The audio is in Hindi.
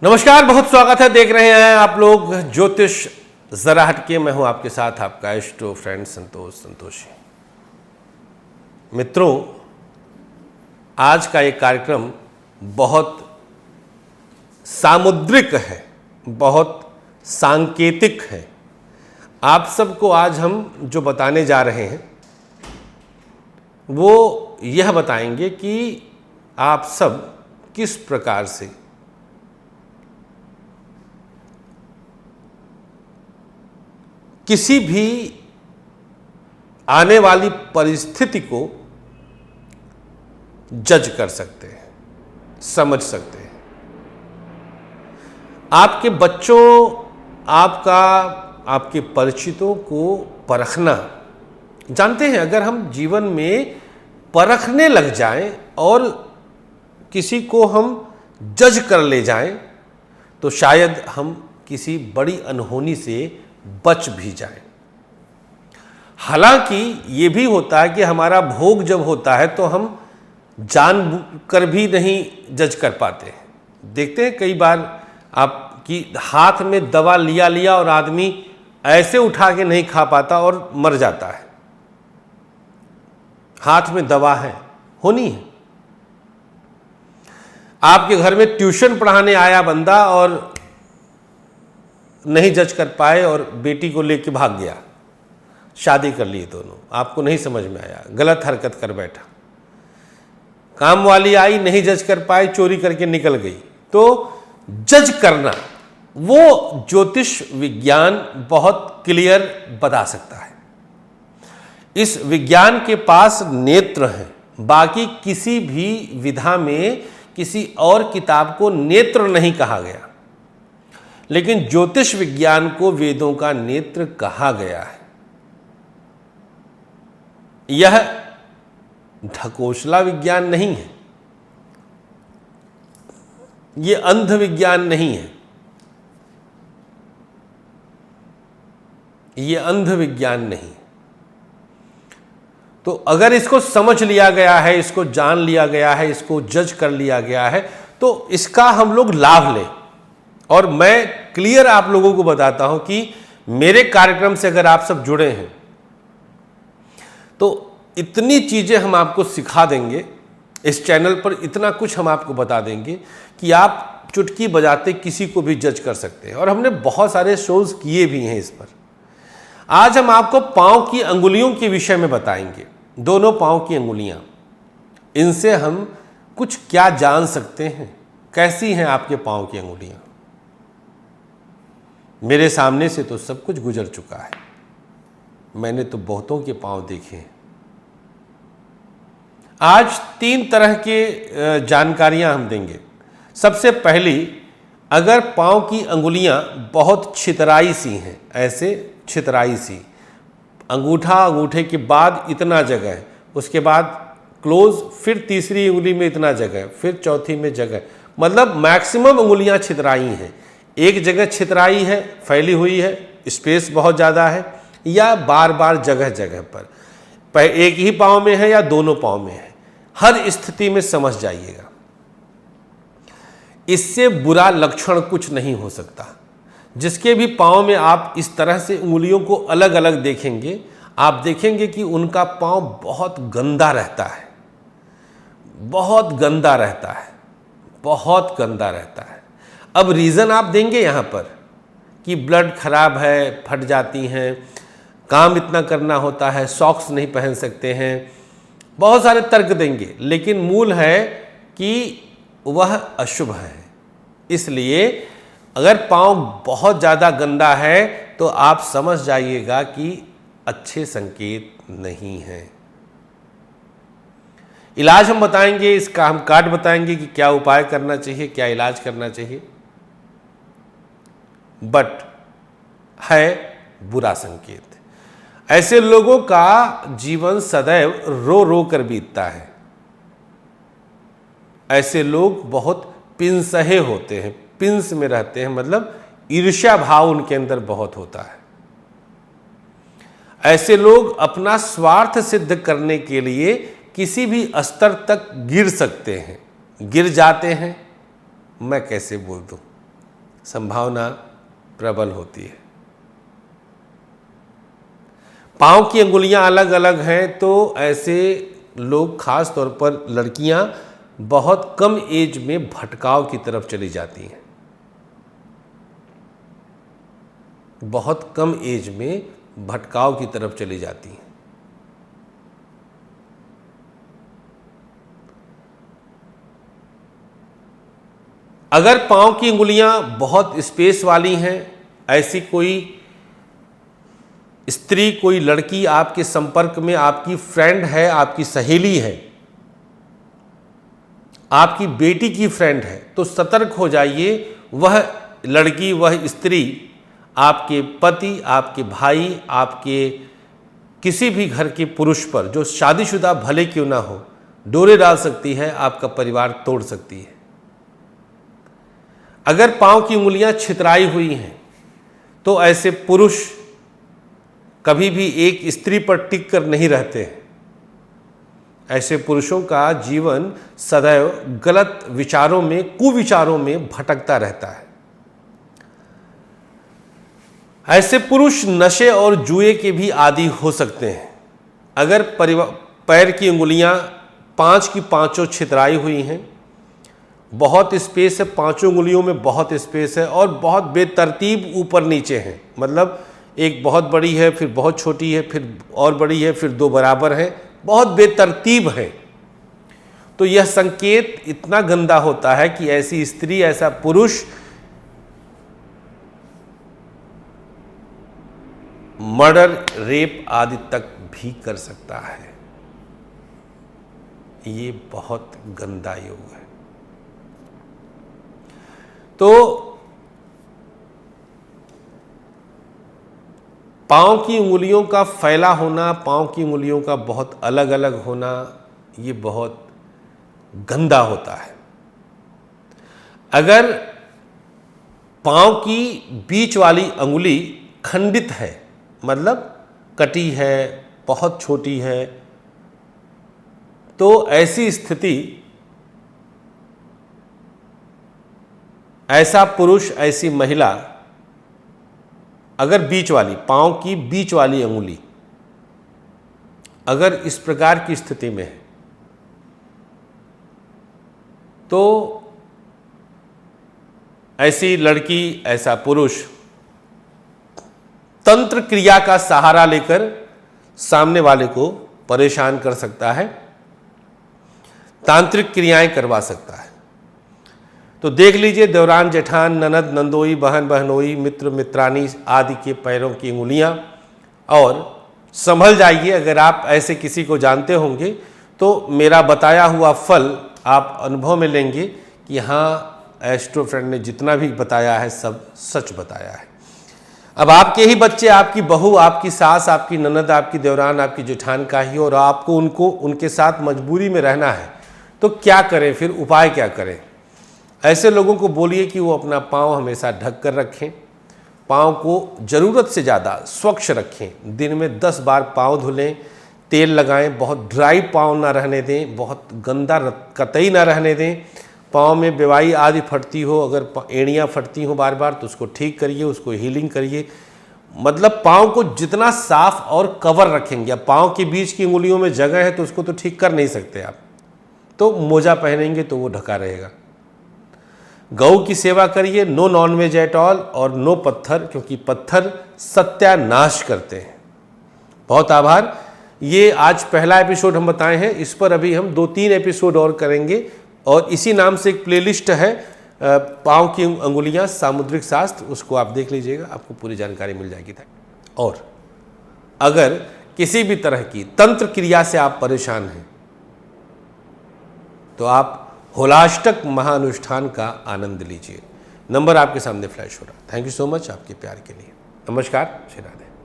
नमस्कार, बहुत स्वागत है। देख रहे हैं आप लोग ज्योतिष जरा हटके। मैं हूं आपके साथ आपका एस्ट्रो फ्रेंड संतोषी। मित्रों, आज का ये कार्यक्रम बहुत सामुद्रिक है, बहुत सांकेतिक है। आप सबको आज हम जो बताने जा रहे हैं वो यह बताएंगे कि आप सब किस प्रकार से किसी भी आने वाली परिस्थिति को जज कर सकते हैं, समझ सकते हैं। आपके बच्चों, आपके परिचितों को परखना, जानते हैं, अगर हम जीवन में परखने लग जाएं और किसी को हम जज कर ले जाएं तो शायद हम किसी बड़ी अनहोनी से बच भी जाएं। हालांकि ये भी होता है कि हमारा भोग जब होता है तो हम जान कर भी नहीं जज कर पाते हैं। देखते हैं कई बार आपकी हाथ में दवा लिया और आदमी ऐसे उठा के नहीं खा पाता और मर जाता है। हाथ में दवा है, होनी है। आपके घर में ट्यूशन पढ़ाने आया बंदा और नहीं जज कर पाए और बेटी को लेके भाग गया, शादी कर लिए दोनों, आपको नहीं समझ में आया, गलत हरकत कर बैठा। काम वाली आई, नहीं जज कर पाए, चोरी करके निकल गई। तो जज करना वो ज्योतिष विज्ञान बहुत क्लियर बता सकता है। इस विज्ञान के पास नेत्र हैं। बाकी किसी भी विधा में किसी और किताब को नेत्र नहीं कहा गया, लेकिन ज्योतिष विज्ञान को वेदों का नेत्र कहा गया है। यह ढकोसला विज्ञान नहीं है, यह अंध विज्ञान नहीं है, यह अंध विज्ञान नहीं। तो अगर इसको समझ लिया गया है, इसको जान लिया गया है, इसको जज कर लिया गया है, तो इसका हम लोग लाभ लें। और मैं क्लियर आप लोगों को बताता हूं कि मेरे कार्यक्रम से अगर आप सब जुड़े हैं तो इतनी चीजें हम आपको सिखा देंगे, इस चैनल पर इतना कुछ हम आपको बता देंगे कि आप चुटकी बजाते किसी को भी जज कर सकते हैं। और हमने बहुत सारे शोज किए भी हैं इस पर। आज हम आपको पांव की अंगुलियों के विषय में बताएंगे। दोनों पांव की अंगुलियां, इनसे हम कुछ क्या जान सकते हैं, कैसी हैं आपके पांव की अंगुलियां। मेरे सामने से तो सब कुछ गुजर चुका है, मैंने तो बहुतों के पांव देखे हैं। आज 3 तरह के जानकारियां हम देंगे। सबसे पहली, अगर पांव की अंगुलियां बहुत छितराई सी हैं, ऐसे छितराई सी, अंगूठा, अंगूठे के बाद इतना जगह, उसके बाद क्लोज, फिर तीसरी उंगली में इतना जगह, फिर चौथी में जगह, मतलब मैक्सिमम उंगलियां छितराई हैं। एक जगह छितराई है, फैली हुई है, स्पेस बहुत ज़्यादा है, या बार बार जगह जगह पर एक ही पाँव में है या दोनों पाँव में है, हर स्थिति में समझ जाइएगा। इससे बुरा लक्षण कुछ नहीं हो सकता। जिसके भी पाँव में आप इस तरह से उंगलियों को अलग अलग देखेंगे, आप देखेंगे कि उनका पाँव बहुत गंदा रहता है, बहुत गंदा रहता है, बहुत गंदा रहता है। अब रीज़न आप देंगे यहाँ पर कि ब्लड खराब है, फट जाती हैं, काम इतना करना होता है, सॉक्स नहीं पहन सकते हैं, बहुत सारे तर्क देंगे, लेकिन मूल है कि वह अशुभ है। इसलिए अगर पाँव बहुत ज़्यादा गंदा है तो आप समझ जाइएगा कि अच्छे संकेत नहीं हैं। इलाज हम बताएंगे, इसका हम कार्ड बताएंगे कि क्या उपाय करना चाहिए, क्या इलाज करना चाहिए। बट है बुरा संकेत। ऐसे लोगों का जीवन सदैव रो रो कर बीतता है। ऐसे लोग बहुत पिंसहे होते हैं, पिंस में रहते हैं, मतलब ईर्ष्या भाव उनके अंदर बहुत होता है। ऐसे लोग अपना स्वार्थ सिद्ध करने के लिए किसी भी स्तर तक गिर सकते हैं, गिर जाते हैं। मैं कैसे बोल दूं, संभावना प्रबल होती है। पाँव की अंगुलियां अलग अलग हैं तो ऐसे लोग, खास तौर पर लड़कियां, बहुत कम एज में भटकाव की तरफ चली जाती हैं। बहुत कम एज में भटकाव की तरफ चली जाती हैं। अगर पाँव की अंगुलियां बहुत स्पेस वाली हैं, ऐसी कोई स्त्री, कोई लड़की आपके संपर्क में, आपकी फ्रेंड है, आपकी सहेली है, आपकी बेटी की फ्रेंड है, तो सतर्क हो जाइए। वह लड़की, वह स्त्री आपके पति, आपके भाई, आपके किसी भी घर के पुरुष पर, जो शादीशुदा भले क्यों ना हो, डोरे डाल सकती है, आपका परिवार तोड़ सकती है। अगर पाँव की उंगलियां छितराई हुई हैं तो ऐसे पुरुष कभी भी एक स्त्री पर टिक कर नहीं रहते हैं। ऐसे पुरुषों का जीवन सदैव गलत विचारों में, कुविचारों में भटकता रहता है। ऐसे पुरुष नशे और जुए के भी आदी हो सकते हैं। अगर पैर की उंगलियां पांच की पांचों छितराई हुई हैं, बहुत स्पेस है, पांचों उंगलियों में बहुत स्पेस है और बहुत बेतरतीब ऊपर नीचे हैं, मतलब एक बहुत बड़ी है, फिर बहुत छोटी है, फिर और बड़ी है, फिर दो बराबर है, बहुत बेतरतीब है, तो यह संकेत इतना गंदा होता है कि ऐसी स्त्री, ऐसा पुरुष मर्डर, रेप आदि तक भी कर सकता है। ये बहुत गंदा योग है। तो पाँव की उंगलियों का फैला होना, पाँव की उंगलियों का बहुत अलग अलग होना, ये बहुत गंदा होता है। अगर पाँव की बीच वाली अंगुली खंडित है, मतलब कटी है, बहुत छोटी है, तो ऐसी स्थिति, ऐसा पुरुष, ऐसी महिला अगर बीच वाली, पाँव की बीच वाली अंगुली अगर इस प्रकार की स्थिति में है, तो ऐसी लड़की, ऐसा पुरुष तंत्र क्रिया का सहारा लेकर सामने वाले को परेशान कर सकता है, तांत्रिक क्रियाएं करवा सकता है। तो देख लीजिए, देवरान जेठान, ननद नंदोई, बहन बहनोई, मित्र मित्रानी आदि के पैरों की उंगलियां, और संभल जाइए। अगर आप ऐसे किसी को जानते होंगे तो मेरा बताया हुआ फल आप अनुभव में लेंगे कि हाँ, एस्ट्रो फ्रेंड ने जितना भी बताया है सब सच बताया है। अब आपके ही बच्चे, आपकी बहू, आपकी सास, आपकी ननद, आपकी देवरान, आपकी जेठान का ही, और आपको उनके साथ मजबूरी में रहना है, तो क्या करें फिर? उपाय क्या करें? ऐसे लोगों को बोलिए कि वो अपना पाँव हमेशा ढक कर रखें, पाँव को ज़रूरत से ज़्यादा स्वच्छ रखें, दिन में 10 बार पाँव धुलें, तेल लगाएं, बहुत ड्राई पाँव ना रहने दें, बहुत गंदा कतई ना रहने दें। पाँव में बेवाई आदि फटती हो, अगर एड़ियाँ फटती हो बार बार, तो उसको ठीक करिए, उसको हीलिंग करिए। मतलब पाँव को जितना साफ और कवर रखेंगे, अब पाँव के बीच की उंगलियों में जगह है तो उसको तो ठीक कर नहीं सकते आप, तो मोजा पहनेंगे तो वो ढका रहेगा। गौ की सेवा करिए, नो नॉनवेज एट ऑल, और नो पत्थर, क्योंकि पत्थर सत्यानाश करते हैं। बहुत आभार। ये आज पहला एपिसोड हम बताए हैं, इस पर अभी हम 2-3 एपिसोड और करेंगे, और इसी नाम से एक प्लेलिस्ट है, पाँव की अंगुलियां सामुद्रिक शास्त्र, उसको आप देख लीजिएगा, आपको पूरी जानकारी मिल जाएगी। और अगर किसी भी तरह की तंत्र क्रिया से आप परेशान हैं तो आप होलाष्टक महानुष्ठान का आनंद लीजिए। नंबर आपके सामने फ्लैश हो रहा है। थैंक यू सो मच आपके प्यार के लिए। नमस्कार, श्री राधे।